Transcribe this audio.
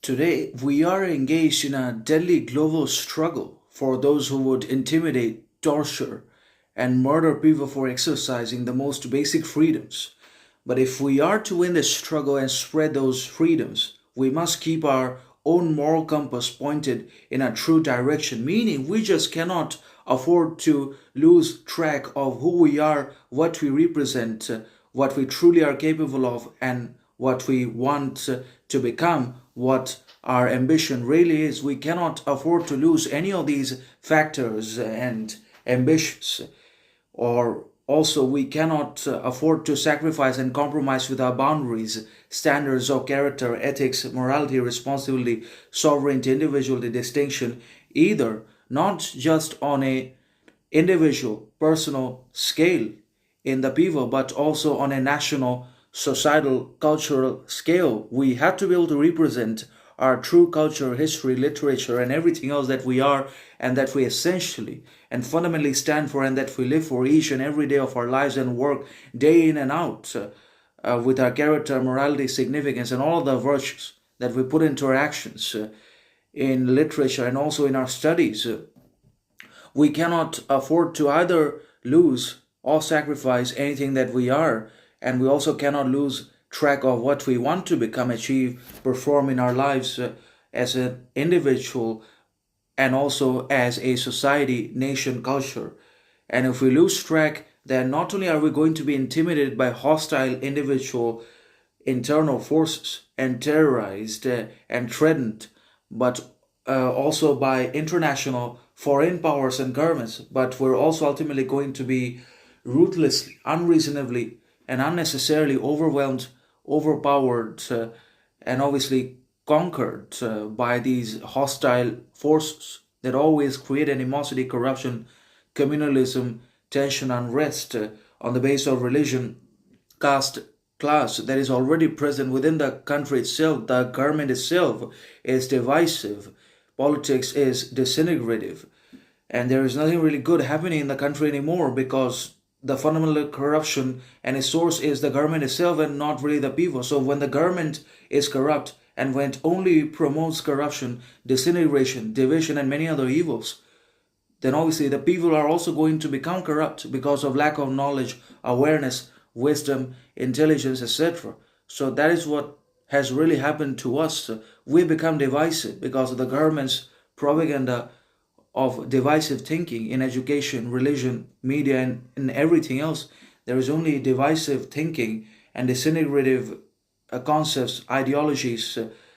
Today, we are engaged in a deadly global struggle for those who would intimidate, torture, and murder people for exercising the most basic freedoms. But if we are to win this struggle and spread those freedoms, we must keep our own moral compass pointed in a true direction, meaning we just cannot afford to lose track of who we are, what we represent, what we truly are capable of, and what we want to become, what our ambition really is. We cannot afford to lose any of these factors and ambitions, or also we cannot afford to sacrifice and compromise with our boundaries, standards of character, ethics, morality, responsibility, sovereignty, individuality, distinction, either not just on a individual personal scale in the people, but also on a national, societal, cultural scale. We have to be able to represent our true culture, history, literature, and everything else that we are, and that we essentially and fundamentally stand for, and that we live for each and every day of our lives and work day in and out with our character, morality, significance, and all the virtues that we put into our actions in literature and also in our studies. We cannot afford to either lose or sacrifice anything that we are, and we also cannot lose track of what we want to become, achieve, perform in our lives as an individual and also as a society, nation, culture. And if we lose track, then not only are we going to be intimidated by hostile individual internal forces and terrorized and threatened, but also by international foreign powers and governments, but we're also ultimately going to be ruthlessly, unreasonably, and unnecessarily overwhelmed, overpowered, and obviously conquered by these hostile forces that always create animosity, corruption, communalism, tension, unrest on the basis of religion, caste, class that is already present within the country itself. The government itself is divisive, politics is disintegrative, and there is nothing really good happening in the country anymore because the fundamental corruption and its source is the government itself and not really the people. So when the government is corrupt and when it only promotes corruption, disintegration, division, and many other evils, then obviously the people are also going to become corrupt because of lack of knowledge, awareness, wisdom, intelligence, etc. So that is what has really happened to us. We become divisive because of the government's propaganda of divisive thinking in education, religion, media, and in everything else. There is only divisive thinking and disintegrative concepts, ideologies,